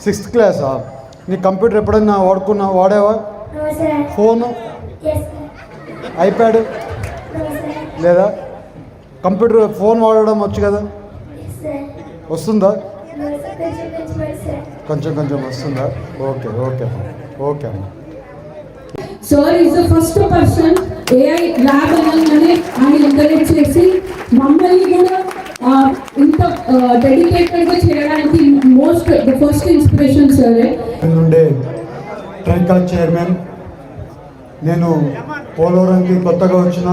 6th క్లాసా? నీ computer ఎప్పుడైనా వాడేవా? ఫోను, ఐప్యాడ్ లేదా? కంప్యూటర్ ఫోన్ వాడడం వచ్చు కదా? వస్తుందా? కొంచెం కొంచెం వస్తుందా? ఓకే ఓకే ఓకే అమ్మ. Sir is the first person AI lab అనగానే ఆయన ఎంకరేజ్ చేసి మమ్మల్ని కూడా ఇంత డెడికేటెడ్గా చేయడానికి ద ఫస్ట్ ఇన్స్పిరేషన్ సరే. నుండే ట్రైకాల్ చైర్మన్. నేను పోలవరంకి కొత్తగా వచ్చిన,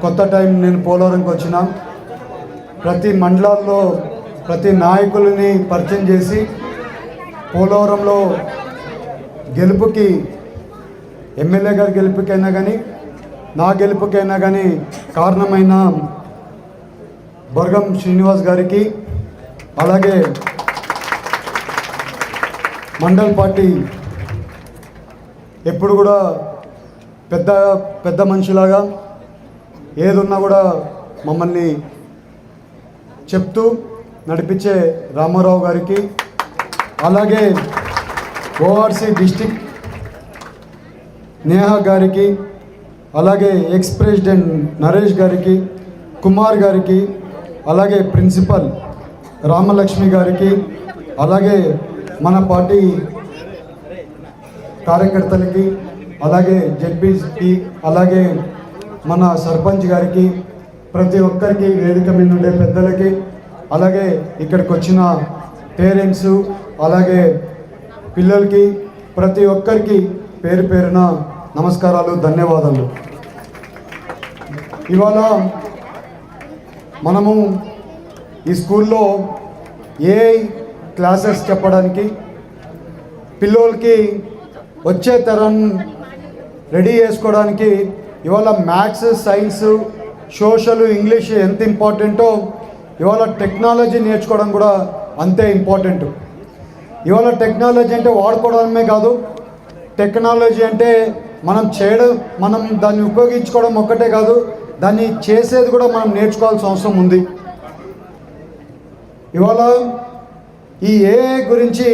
కొత్త టైం నేను పోలవరంకి వచ్చిన. ప్రతి మండలాల్లో ప్రతి నాయకులని పరిచయం చేసి పోలవరంలో గెలుపుకి, ఎమ్మెల్యే గారి గెలుపుకైనా కానీ నా గెలుపుకైనా కానీ కారణమైన బొర్గం శ్రీనివాస్ గారికి, అలాగే మండల్ పార్టీ ఎప్పుడు కూడా పెద్ద పెద్ద మనిషిలాగా ఏదున్నా కూడా మమ్మల్ని చెప్తూ నడిపించే రామారావు గారికి, అలాగే ఓఆర్సీ డిస్టిక్ నేహా గారికి, అలాగే ఎక్స్ ప్రెసిడెంట్ నరేష్ గారికి, కుమార్ గారికి, అలాగే ప్రిన్సిపల్ రామలక్ష్మి గారికి, అలాగే మన పార్టీ కార్యకర్తలకి, అలాగే జెడ్పీకి, అలాగే మన సర్పంచ్ గారికి, ప్రతి ఒక్కరికి, వేదిక మీద ఉండే పెద్దలకి, అలాగే ఇక్కడికి వచ్చిన పేరెంట్స్, అలాగే పిల్లలకి, ప్రతి ఒక్కరికి పేరు పేరున నమస్కారాలు, ధన్యవాదాలు. ఇవాళ మనము ఈ స్కూల్లో ఏఐ క్లాసెస్ చెప్పడానికి, పిల్లలకి వచ్చే తరం రెడీ చేసుకోవడానికి ఇవాళ మ్యాథ్స్, సైన్స్, సోషల్, ఇంగ్లీష్ ఎంత ఇంపార్టెంటో ఇవాళ టెక్నాలజీ నేర్చుకోవడం కూడా అంతే ఇంపార్టెంట్. ఇవాళ టెక్నాలజీ అంటే వాడుకోవడమే కాదు, టెక్నాలజీ అంటే మనం దాన్ని ఉపయోగించుకోవడం ఒక్కటే కాదు, దాన్ని చేసేది కూడా మనం నేర్చుకోవాల్సిన అవసరం ఉంది. ఇవాళ ఈ ఏఐ గురించి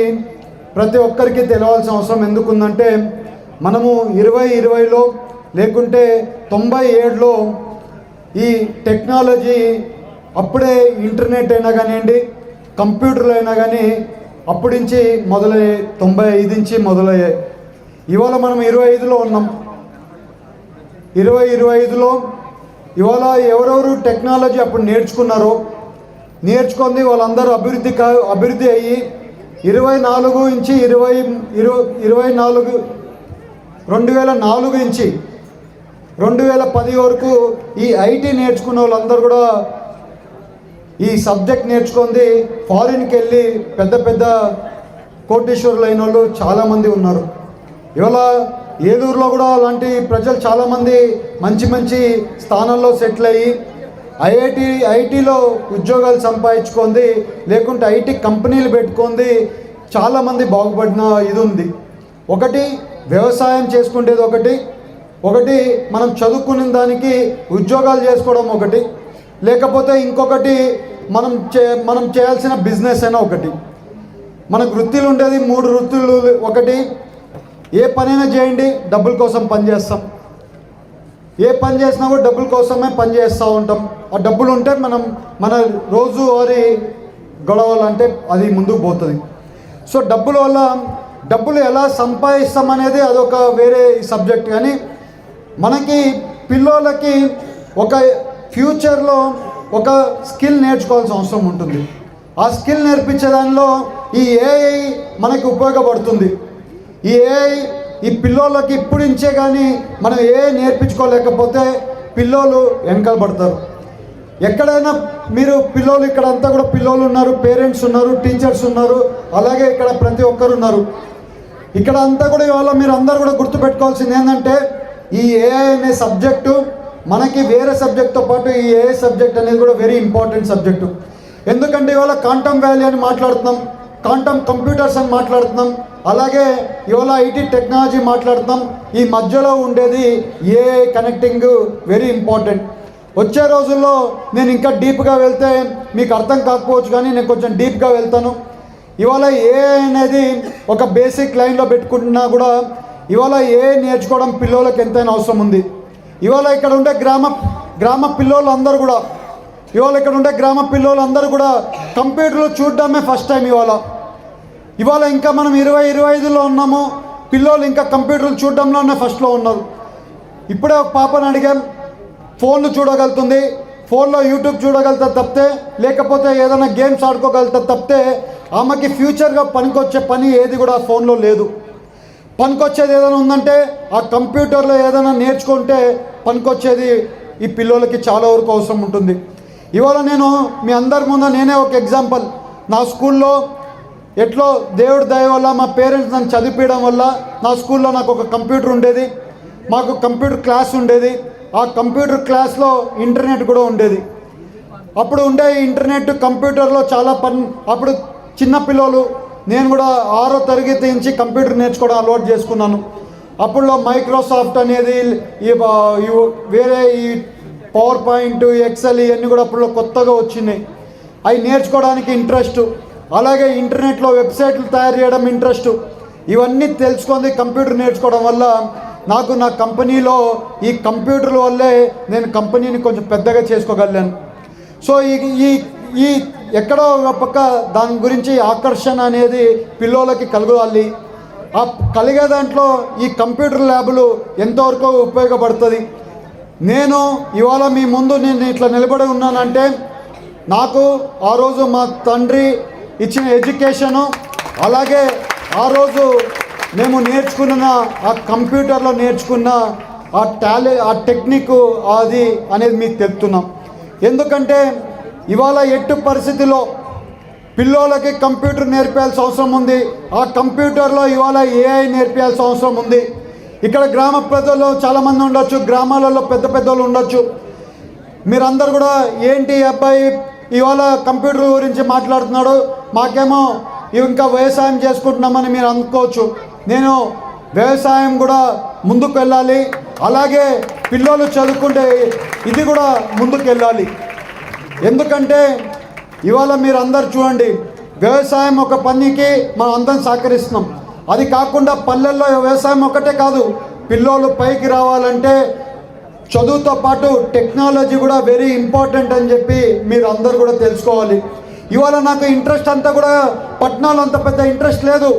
ప్రతి ఒక్కరికి తెలియాల్సిన అవసరం ఎందుకుందంటే, మనము 2020లో లేకుంటే 97లో ఈ టెక్నాలజీ అప్పుడే ఇంటర్నెట్ అయినా కానివ్వండి, కంప్యూటర్లు అయినా కానీ అప్పటి నుంచి మొదలయ్యాయి, 95 నుంచి మొదలయ్యాయి. ఇవాళ మనం 25లో ఉన్నాం. 2025లో ఇవాళ ఎవరెవరు టెక్నాలజీ అప్పుడు నేర్చుకున్నారో, నేర్చుకుంది వాళ్ళందరూ అభివృద్ధి అయ్యి 2004 నుంచి 2004 నుంచి 2010 వరకు ఈ ఐటీ నేర్చుకున్న వాళ్ళందరూ కూడా ఈ సబ్జెక్ట్ నేర్చుకుంది ఫారిన్కి వెళ్ళి పెద్ద పెద్ద కోటీశ్వరులు అయిన వాళ్ళు చాలామంది ఉన్నారు. ఇవాళ ఏలూరులో కూడా అలాంటి ప్రజలు చాలామంది మంచి మంచి స్థానాల్లో సెటిల్ అయ్యి ఐటీలో ఉద్యోగాలు సంపాదించుకుంది, లేకుంటే ఐటీ కంపెనీలు పెట్టుకుంది చాలామంది బాగుపడిన ఇది ఉంది. ఒకటి వ్యవసాయం చేసుకునేది, ఒకటి మనం చదువుకునే దానికి ఉద్యోగాలు చేసుకోవడం, ఒకటి లేకపోతే ఇంకొకటి మనం చేయాల్సిన బిజినెస్ అయినా ఒకటి. మనకు వృత్తులు ఉండేది 3 వృత్తులు. ఒకటి, ఏ పనైనా చేయండి, డబ్బుల కోసం పని చేస్తాం. ఏ పని చేసినా కూడా డబ్బుల కోసమే పని చేస్తూ ఉంటాం. ఆ డబ్బులు ఉంటే మన రోజువారీ గొడవలంటే అది ముందుకు పోతుంది. సో డబ్బులు ఎలా సంపాదిస్తాం అనేది అదొక వేరే సబ్జెక్ట్. కానీ మనకి పిల్లలకి ఒక ఫ్యూచర్లో ఒక స్కిల్ నేర్చుకోవాల్సిన అవసరం ఉంటుంది. ఆ స్కిల్ నేర్పించే దానిలో ఈ ఏఐ మనకి ఉపయోగపడుతుంది. ఈ ఏఐ ఈ పిల్లోళ్ళకి ఇప్పుడు నుంచే కానీ మనం ఏఐ నేర్పించుకోలేకపోతే పిల్లోళ్ళు వెనకాల పడతారు. ఎక్కడైనా మీరు పిల్లోళ్ళు, ఇక్కడ అంతా కూడా పిల్లోళ్ళు ఉన్నారు, పేరెంట్స్ ఉన్నారు, టీచర్స్ ఉన్నారు, అలాగే ఇక్కడ ప్రతి ఒక్కరు ఉన్నారు. ఇక్కడ అంతా కూడా ఇవాళ మీరు అందరూ కూడా గుర్తుపెట్టుకోవాల్సింది ఏంటంటే, ఈ ఏఐ అనే సబ్జెక్టు మనకి వేరే సబ్జెక్ట్తో పాటు ఈ ఏఐ సబ్జెక్ట్ అనేది కూడా వెరీ ఇంపార్టెంట్ సబ్జెక్టు. ఎందుకంటే ఇవాళ క్వాంటమ్ వ్యాలీ అని మాట్లాడుతున్నాం, క్వాంటమ్ కంప్యూటర్స్ అని మాట్లాడుతున్నాం, అలాగే ఇవాళ ఐటీ టెక్నాలజీ మాట్లాడుతున్నాం. ఈ మధ్యలో ఉండేది ఏఐ కనెక్టింగ్ వెరీ ఇంపార్టెంట్. వచ్చే రోజుల్లో నేను ఇంకా డీప్గా వెళ్తే మీకు అర్థం కాకపోవచ్చు, కానీ నేను కొంచెం డీప్గా వెళ్తాను. ఇవాళ ఏ అనేది ఒక బేసిక్ లైన్లో పెట్టుకుంటున్నా కూడా ఇవాళ ఏ నేర్చుకోవడం పిల్లలకి ఎంతైనా అవసరం ఉంది. ఇవాళ ఇక్కడ ఉండే గ్రామ పిల్లోళ్ళందరూ కూడా కంప్యూటర్లు చూడడమే ఫస్ట్ టైం ఇవాళ ఇంకా మనం 20-25లో ఉన్నాము. పిల్లోళ్ళు ఇంకా కంప్యూటర్లు చూడడంలోనే ఫస్ట్లో ఉన్నారు. ఇప్పుడే ఒక పాపను అడిగాం, ఫోన్లు చూడగలుగుతుంది, ఫోన్లో యూట్యూబ్ చూడగలుగుతా తప్పితే, లేకపోతే ఏదైనా గేమ్స్ ఆడుకోగలుగుతా తప్పితే ఆమెకి ఫ్యూచర్గా పనికొచ్చే పని ఏది కూడా ఫోన్లో లేదు. పనికొచ్చేది ఏదైనా ఉందంటే ఆ కంప్యూటర్లో ఏదైనా నేర్చుకుంటే పనికొచ్చేది ఈ పిల్లలకి చాలా వరకు అవసరం ఉంటుంది. ఇవాళ నేను మీ అందరి ముందు నేనే ఒక ఎగ్జాంపుల్. నా స్కూల్లో ఎట్లో దేవుడి దయ వల్ల మా పేరెంట్స్ నన్ను చదివించడం వల్ల నా స్కూల్లో నాకు ఒక కంప్యూటర్ ఉండేది, మాకు కంప్యూటర్ క్లాస్ ఉండేది. ఆ కంప్యూటర్ క్లాస్లో ఇంటర్నెట్ కూడా ఉండేది. అప్పుడు ఉండే ఇంటర్నెట్ కంప్యూటర్లో చాలా అప్పుడు చిన్న పిల్లలు, నేను కూడా 6వ తరగతి నుంచి కంప్యూటర్ నేర్చుకోవడం అలవాటు చేసుకున్నాను. అప్పుడులో మైక్రోసాఫ్ట్ అనేది వేరే ఈ పవర్ పాయింట్, ఎక్సెల్ ఇవన్నీ కూడా అప్పుడులో కొత్తగా వచ్చినాయి. అవి నేర్చుకోవడానికి ఇంట్రెస్ట్, అలాగే ఇంటర్నెట్లో వెబ్సైట్లు తయారు చేయడం ఇంట్రెస్ట్. ఇవన్నీ తెలుసుకొని కంప్యూటర్ నేర్చుకోవడం వల్ల నాకు నా కంపెనీలో ఈ కంప్యూటర్ల వల్లే నేను కంపెనీని కొంచెం పెద్దగా చేసుకోగలిగాను. సో ఈ ఎక్కడో ఒక పక్క దాని గురించి ఆకర్షణ అనేది పిల్లలకి కలగాలి. ఆ కలిగే దాంట్లో ఈ కంప్యూటర్ ల్యాబులు ఎంతవరకు ఉపయోగపడుతుంది. నేను ఇవాళ మీ ముందు నేను ఇట్లా నిలబడి ఉన్నానంటే నాకు ఆ రోజు మా తండ్రి ఇచ్చిన ఎడ్యుకేషను, అలాగే ఆ రోజు మేము నేర్చుకున్న ఆ కంప్యూటర్లో నేర్చుకున్న ఆ టెక్నిక్ అది అనేది మీకు తెలుపుతున్నాం. ఎందుకంటే ఇవాళ ఎట్టు పరిస్థితిలో పిల్లోలకి కంప్యూటర్ నేర్పించాల్సిన అవసరం ఉంది. ఆ కంప్యూటర్లో ఇవాళ ఏఐ నేర్పించాల్సిన అవసరం ఉంది. ఇక్కడ గ్రామ ప్రజల్లో చాలామంది ఉండొచ్చు, గ్రామాలలో పెద్ద పెద్దోళ్ళు ఉండొచ్చు. మీరందరూ కూడా ఏంటి అబ్బాయి ఇవాళ కంప్యూటర్ గురించి మాట్లాడుతున్నాడు, మాకేమో ఇంకా వ్యవసాయం చేసుకుంటున్నామని మీరు అనుకోవచ్చు. నేను వ్యవసాయం కూడా ముందుకు వెళ్ళాలి, అలాగే పిల్లలు చదువుకుంటే ఇది కూడా ముందుకు వెళ్ళాలి. ఎందుకంటే ఇవాళ మీరు అందరు చూడండి, వ్యవసాయం ఒక పనికి మనం అందరం సహకరిస్తున్నాం. అది కాకుండా పల్లెల్లో వ్యవసాయం ఒకటే కాదు, పిల్లలు పైకి రావాలంటే చదువుతో పాటు టెక్నాలజీ కూడా వెరీ ఇంపార్టెంట్ అని చెప్పి మీరు అందరు కూడా తెలుసుకోవాలి. ఇవాళ నాకు ఇంట్రెస్ట్ అంతా కూడా పట్టణాలు అంత పెద్ద ఇంట్రెస్ట్ లేదు,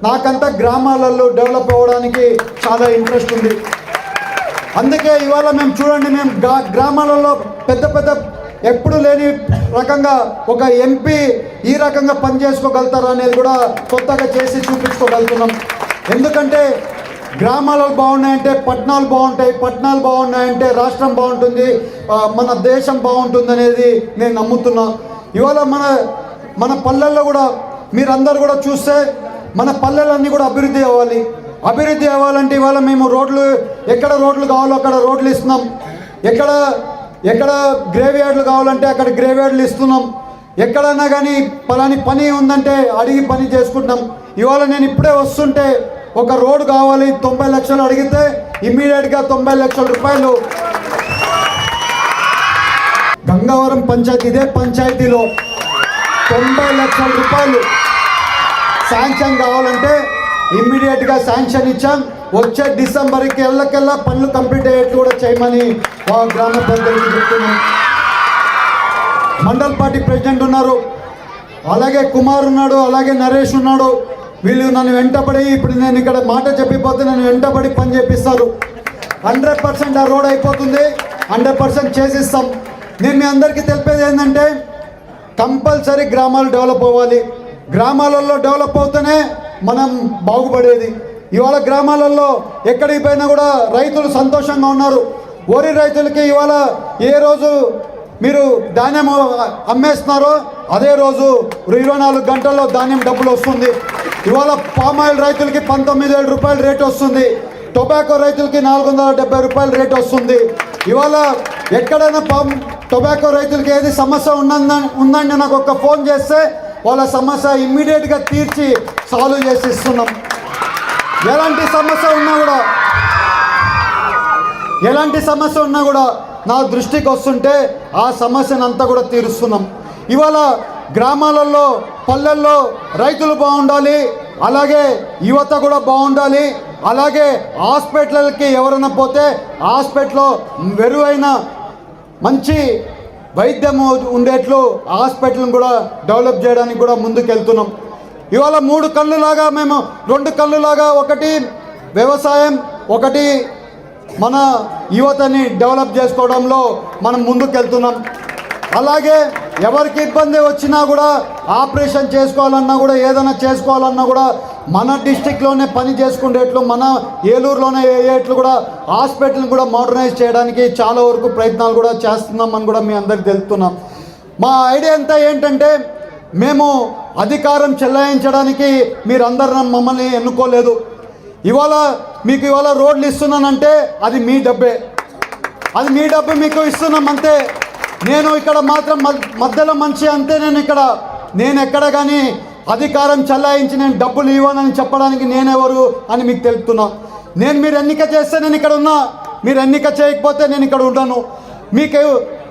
నాకంతా గ్రామాలలో డెవలప్ అవ్వడానికి చాలా ఇంట్రెస్ట్ ఉంది. అందుకే ఇవాళ మేము చూడండి, మేము గ్రామాలలో పెద్ద ఎప్పుడు లేని రకంగా ఒక ఎంపీ ఈ రకంగా పనిచేసుకోగలుగుతారు అనేది కూడా కొత్తగా చేసి చూపించుకోగలుగుతున్నాం. ఎందుకంటే గ్రామాలు బాగున్నాయంటే పట్టణాలు బాగుంటాయి, పట్టణాలు బాగున్నాయంటే రాష్ట్రం బాగుంటుంది, మన దేశం బాగుంటుంది అనేది నేను నమ్ముతున్నా. ఇవాళ మన పల్లెల్లో కూడా మీరందరూ కూడా చూస్తే మన పల్లెలన్నీ కూడా అభివృద్ధి అవ్వాలి. అభివృద్ధి అవ్వాలంటే ఇవాళ మేము ఎక్కడ రోడ్లు కావాలో అక్కడ రోడ్లు ఇస్తున్నాం, ఎక్కడ గ్రేవ్ యార్డ్లు కావాలంటే అక్కడ గ్రేవ్ యార్డ్లు ఇస్తున్నాం. ఎక్కడన్నా కానీ పలాని పని ఉందంటే అడిగి పని చేసుకుంటున్నాం. ఇవాళ నేను ఇప్పుడే వస్తుంటే ఒక రోడ్డు కావాలి 90 లక్షలు అడిగితే ఇమ్మీడియట్గా 90 లక్షల రూపాయలు గంగవరం పంచాయతీ, ఇదే పంచాయతీలో 90 లక్షల రూపాయలు శాంక్షన్ కావాలంటే ఇమ్మీడియట్గా శాంక్షన్ ఇచ్చాం. వచ్చే డిసెంబర్కి ఎల్లకెల్లా పనులు కంప్లీట్ అయ్యేట్లు కూడా చేయమని గ్రామ పెద్దలకి చెప్తున్నాం. మండల్ పార్టీ ప్రెసిడెంట్ ఉన్నారు, అలాగే కుమార్ ఉన్నాడు, అలాగే నరేష్ ఉన్నాడు. వీళ్ళు నన్ను వెంటబడి, ఇప్పుడు నేను ఇక్కడ మాట చెప్పిపోతే నన్ను వెంటబడి పని చేపిస్తారు. 100% ఆ రోడ్ అయిపోతుంది, 100% చేసిస్తాం. నేను మీ అందరికీ తెలిపేది ఏంటంటే కంపల్సరీ గ్రామాలు డెవలప్ అవ్వాలి. గ్రామాలలో డెవలప్ అవుతూనే మనం బాగుపడేది. ఇవాళ గ్రామాలలో ఎక్కడికి పోయినా కూడా రైతులు సంతోషంగా ఉన్నారు. వరి రైతులకి ఇవాళ ఏ రోజు మీరు ధాన్యం అమ్మేస్తున్నారో అదే రోజు 24 గంటల్లో ధాన్యం డబ్బులు వస్తుంది. ఇవాళ పామాయిల్ రైతులకి 19,000 రూపాయలు రేట్ వస్తుంది, టొబాకో రైతులకి 470 రూపాయలు రేట్ వస్తుంది. ఇవాళ ఎక్కడైనా టొబాకో రైతులకి ఏది సమస్య ఉందండి నాకు ఒక ఫోన్ చేస్తే వాళ్ళ సమస్య ఇమ్మీడియట్గా తీర్చి సాల్వ్ చేసి ఇస్తున్నాం. ఎలాంటి సమస్య ఉన్నా కూడా నా దృష్టికి వస్తుంటే ఆ సమస్యను అంతా కూడా తీరుస్తున్నాం. ఇవాళ గ్రామాలలో పల్లెల్లో రైతులు బాగుండాలి, అలాగే యువత కూడా బాగుండాలి, అలాగే హాస్పిటల్కి ఎవరైనా పోతే హాస్పిటల్లో మెరుగైన మంచి వైద్యం ఉండేట్లు హాస్పిటల్ని కూడా డెవలప్ చేయడానికి కూడా ముందుకెళ్తున్నాం. ఇవాళ 3 కళ్ళులాగా మేము 2 కళ్ళులాగా, ఒకటి వ్యవసాయం, ఒకటి మన యువతని డెవలప్ చేసుకోవడంలో మనం ముందుకెళ్తున్నాం. అలాగే ఎవరికి ఇబ్బంది వచ్చినా కూడా ఆపరేషన్ చేసుకోవాలన్నా కూడా ఏదైనా చేసుకోవాలన్నా కూడా మన డిస్టిక్లోనే పని చేసుకునేట్లు, మన ఏలూరులోనే అయ్యేట్లు కూడా హాస్పిటల్ని కూడా మోడర్నైజ్ చేయడానికి చాలా వరకు ప్రయత్నాలు కూడా చేస్తున్నామని కూడా మీ అందరికి తెలుపుతున్నాం. మా ఐడియా అంతా ఏంటంటే, మేము అధికారం చెలాయించడానికి మీరందరూ మమ్మల్ని ఎన్నుకోలేదు. మీకు ఇవాళ రోడ్లు ఇస్తున్నానంటే అది మీ డబ్బే, అది మీ డబ్బు మీకు ఇస్తున్నాం అంతే. నేను ఇక్కడ మాత్రం మధ్యలో మనిషి అంతే. నేను ఎక్కడ కానీ అధికారం చెలాయించి నేను డబ్బులు ఇవ్వనని చెప్పడానికి నేనెవరు అని మీకు తెలుపుతున్నా. మీరు ఎన్నిక చేస్తే నేను ఇక్కడ ఉన్నా, మీరు ఎన్నిక చేయకపోతే నేను ఇక్కడ ఉండను. మీకు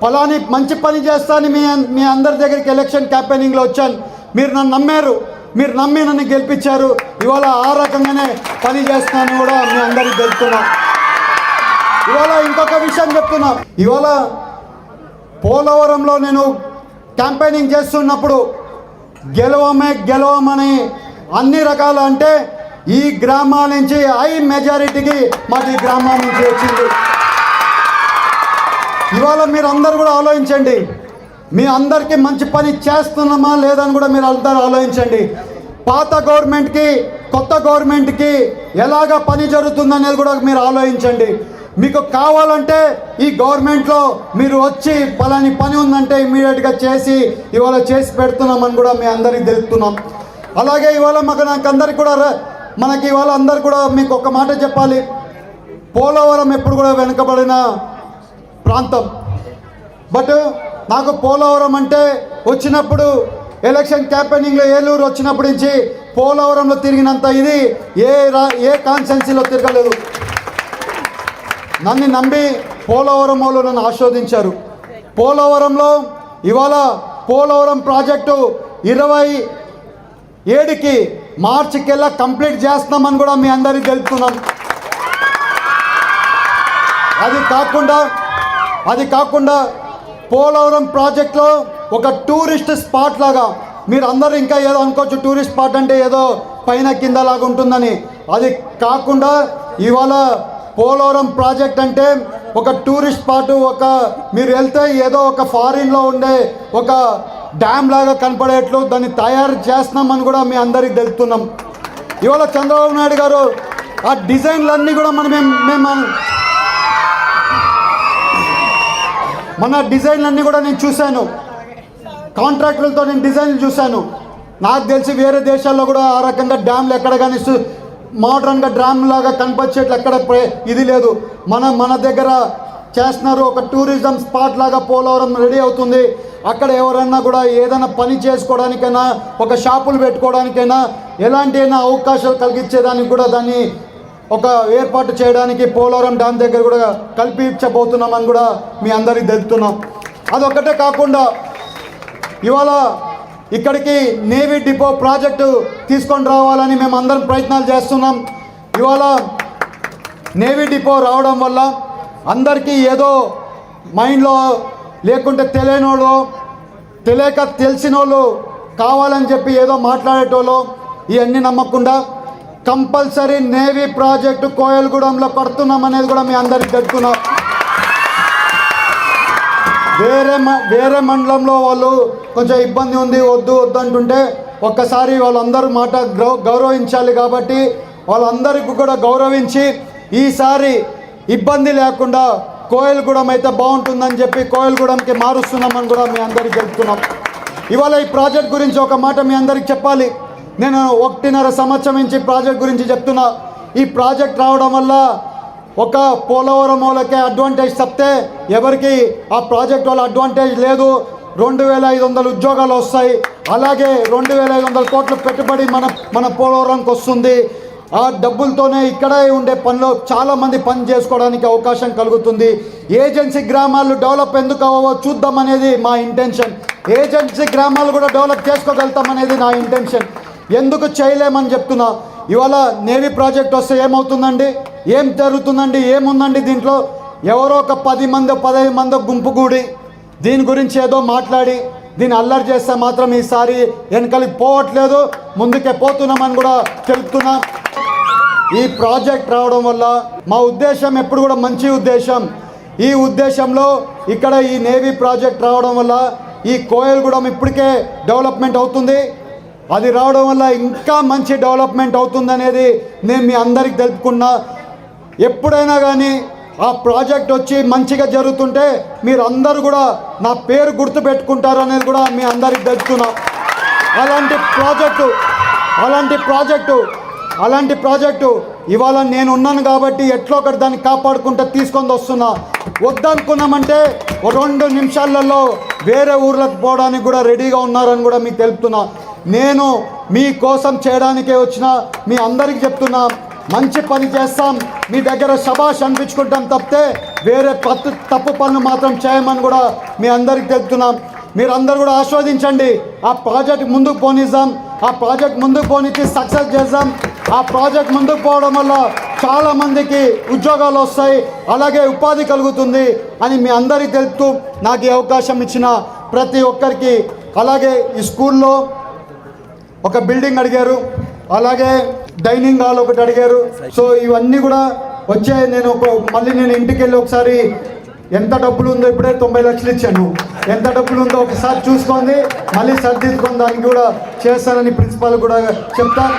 ఫలాని మంచి పని చేస్తాను మీ అందరి దగ్గరికి ఎలక్షన్ క్యాంపెయినింగ్లో వచ్చాను, మీరు నన్ను నమ్మారు, మీరు నమ్మి నన్ను గెలిపించారు. ఇవాళ ఆ రకంగానే పని చేస్తానని కూడా మీ అందరికి తెలుపుతున్నా. ఇవాళ ఇంకొక విషయం చెప్తున్నా. ఇవాళ పోలవరంలో నేను క్యాంపెయినింగ్ చేస్తున్నప్పుడు గెలవమని అన్ని రకాలు అంటే ఈ గ్రామాల నుంచి హై మెజారిటీకి మాకు ఈ గ్రామం నుంచి వచ్చింది. ఇవాళ మీరు అందరు కూడా ఆలోచించండి, మీ అందరికీ మంచి పని చేస్తున్నామా లేదని కూడా మీరు అందరూ ఆలోచించండి. పాత గవర్నమెంట్కి కొత్త గవర్నమెంట్కి ఎలాగ పని జరుగుతుందనేది కూడా మీరు ఆలోచించండి. మీకు కావాలంటే ఈ గవర్నమెంట్లో మీరు వచ్చి పలాని పని ఉందంటే ఇమీడియట్గా చేసి ఇవాళ చేసి పెడుతున్నామని కూడా మీ అందరికీ తెలుపుతున్నాం. అలాగే ఇవాళ మనకి ఇవాళ అందరు కూడా మీకు ఒక మాట చెప్పాలి. పోలవరం ఎప్పుడు కూడా వెనుకబడిన ప్రాంతం. బట్ నాకు పోలవరం అంటే వచ్చినప్పుడు ఎలక్షన్ క్యాంపెయినింగ్లో ఏలూరు వచ్చినప్పటి నుంచి పోలవరంలో తిరిగినంత ఇది ఏ కాన్స్టిట్యున్సీలో తిరగలేదు. నన్ను నమ్మి పోలవరం వాళ్ళు నన్ను ఆస్వాదించారు. పోలవరంలో ఇవాళ పోలవరం ప్రాజెక్టు 27కి మార్చికెల్లా కంప్లీట్ చేస్తామని కూడా మీ అందరికీ తెలుపుతున్నాం. అది కాకుండా పోలవరం ప్రాజెక్ట్లో ఒక టూరిస్ట్ స్పాట్ లాగా, మీరు అందరూ ఇంకా ఏదో అనుకోవచ్చు టూరిస్ట్ స్పాట్ అంటే ఏదో పైన కింద లాగా ఉంటుందని. అది కాకుండా ఇవాళ పోలవరం ప్రాజెక్ట్ అంటే ఒక టూరిస్ట్ స్పాట్, మీరు వెళ్తే ఏదో ఒక ఫారిన్లో ఉండే ఒక డ్యామ్ లాగా కనపడేట్లు దాన్ని తయారు చేస్తున్నామని కూడా మీ అందరికి తెలుపుతున్నాం. ఇవాళ చంద్రబాబు నాయుడు గారు ఆ డిజైన్లన్నీ కూడా మన డిజైన్లన్నీ కూడా నేను చూశాను, కాంట్రాక్టులతో నేను డిజైన్లు చూశాను. నాకు తెలిసి వేరే దేశాల్లో కూడా ఆ రకంగా డ్యామ్లు ఎక్కడ కానీ మోడర్న్గా డ్యామ్ లాగా కనిపించేట్లు ఎక్కడ ఇది లేదు. మన దగ్గర చేస్తున్నారు. ఒక టూరిజం స్పాట్ లాగా పోలవరం రెడీ అవుతుంది. అక్కడ ఎవరన్నా కూడా ఏదైనా పని చేసుకోవడానికైనా, ఒక షాపులు పెట్టుకోవడానికైనా, ఎలాంటి అవకాశాలు కలిగించేదానికి కూడా దాన్ని ఒక ఏర్పాటు చేయడానికి పోలవరం డ్యామ్ దగ్గర కూడా కల్పించబోతున్నామని కూడా మీ అందరికీ తెలుపుతున్నాం. అదొక్కటే కాకుండా ఇవాళ ఇక్కడికి నేవీ డిపో ప్రాజెక్టు తీసుకొని రావాలని మేము అందరం ప్రయత్నాలు చేస్తున్నాం. ఇవాళ నేవీ డిపో రావడం వల్ల అందరికీ ఏదో మైండ్లో లేకుంటే తెలియక తెలిసిన వాళ్ళు కావాలని చెప్పి ఏదో మాట్లాడేటోళ్ళు ఇవన్నీ నమ్మకుండా కంపల్సరీ నేవీ ప్రాజెక్టు కోయలగూడెంలో కడుతున్నాం అనేది కూడా మీ అందరికి తెలుపుతున్నాం. వేరే మండలంలో వాళ్ళు కొంచెం ఇబ్బంది ఉంది, వద్దు అంటుంటే ఒక్కసారి వాళ్ళందరూ మాట గౌరవించాలి. కాబట్టి వాళ్ళందరికీ కూడా గౌరవించి ఈసారి ఇబ్బంది లేకుండా కోయలగూడెం అయితే బాగుంటుందని చెప్పి కోయలగూడెంకి మారుస్తున్నామని కూడా మీ అందరికి చెప్తున్నాం. ఇవాళ ఈ ప్రాజెక్ట్ గురించి ఒక మాట మీ అందరికి చెప్పాలి. నేను 1.5 సంవత్సరం నుంచి ప్రాజెక్ట్ గురించి చెప్తున్నా. ఈ ప్రాజెక్ట్ రావడం వల్ల ఒక పోలవరం వాళ్ళకే అడ్వాంటేజ్ తప్పితే ఎవరికి ఆ ప్రాజెక్ట్ వల్ల అడ్వాంటేజ్ లేదు. 2500 ఉద్యోగాలు వస్తాయి. అలాగే 2500 కోట్ల పెట్టుబడి మన పోలవరంకి వస్తుంది. ఆ డబ్బులతోనే ఇక్కడే ఉండే పనిలో చాలామంది పని చేసుకోవడానికి అవకాశం కలుగుతుంది. ఏజెన్సీ గ్రామాలు డెవలప్ ఎందుకు అవ్వవో చూద్దాం అనేది మా ఇంటెన్షన్. ఏజెన్సీ గ్రామాలు కూడా డెవలప్ చేసుకోగలుగుతాం అనేది నా ఇంటెన్షన్. ఎందుకు చేయలేమని చెప్తున్నా. ఇవాళ నేవీ ప్రాజెక్ట్ వస్తే ఏమవుతుందండి, ఏం జరుగుతుందండి, ఏముందండి దీంట్లో? ఎవరో ఒక 10 మంది 15 మంది గుంపు కూడి దీని గురించి ఏదో మాట్లాడి దీన్ని అల్లరి చేస్తే మాత్రం ఈసారి వెనకలికి పోవట్లేదు, ముందుకే పోతున్నామని కూడా తెలుపుతున్నా. ఈ ప్రాజెక్ట్ రావడం వల్ల మా ఉద్దేశం ఎప్పుడు కూడా మంచి ఉద్దేశం. ఈ ఉద్దేశంలో ఇక్కడ ఈ నేవీ ప్రాజెక్ట్ రావడం వల్ల ఈ కోయలగూడెం ఇప్పటికే డెవలప్మెంట్ అవుతుంది. అది రావడం వల్ల ఇంకా మంచి డెవలప్మెంట్ అవుతుందనేది నేను మీ అందరికి తెలుపుకున్నా. ఎప్పుడైనా కానీ ఆ ప్రాజెక్ట్ వచ్చి మంచిగా జరుగుతుంటే మీరు అందరూ కూడా నా పేరు గుర్తుపెట్టుకుంటారు అనేది కూడా మీ అందరికి తెలుపుతున్నా. అలాంటి ప్రాజెక్టు ఇవాళ నేను ఉన్నాను కాబట్టి ఎట్లా ఒకటి దాన్ని కాపాడుకుంటూ తీసుకొని వస్తున్నా. వద్దనుకున్నామంటే 2 నిమిషాలలో వేరే ఊర్లకు పోవడానికి కూడా రెడీగా ఉన్నారని కూడా మీకు తెలుపుతున్నా. నేను మీ కోసం చేయడానికే వచ్చిన మీ అందరికి చెప్తున్నా, మంచి పని చేస్తాం, మీ దగ్గర శబాష్ అనిపించుకుంటాం తప్పితే వేరే తప్పు పనులు మాత్రం చేయమని కూడా మీ అందరికి తెలుపుతున్నాం. మీరందరూ కూడా ఆస్వాదించండి. ఆ ప్రాజెక్ట్ ముందుకు పోనిద్దాం, ఆ ప్రాజెక్ట్ ముందుకు పోనిచ్చి సక్సెస్ చేద్దాం. ఆ ప్రాజెక్ట్ ముందుకు పోవడం వల్ల చాలామందికి ఉద్యోగాలు వస్తాయి, అలాగే ఉపాధి కలుగుతుంది అని మీ అందరికీ తెలుపుతూ నాకు ఈ అవకాశం ఇచ్చిన ప్రతి ఒక్కరికి, అలాగే ఈ స్కూల్లో ఒక బిల్డింగ్ అడిగారు, అలాగే డైనింగ్ హాల్ ఒకటి అడిగారు. సో ఇవన్నీ కూడా వచ్చే మళ్ళీ నేను ఇంటికి వెళ్ళి ఒకసారి ఎంత డబ్బులు ఉందో, ఇప్పుడే 90 లక్షలు ఇచ్చాను, ఎంత డబ్బులు ఉందో ఒకసారి చూసుకోండి, మళ్ళీ సర్దిద్దుకొని దానికి కూడా చేస్తానని ప్రిన్సిపాల్ కూడా చెప్తాను.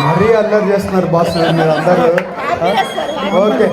మరీ అల్లరి చేస్తున్నారు బాస్ మీరు అందరూ. ఓకే.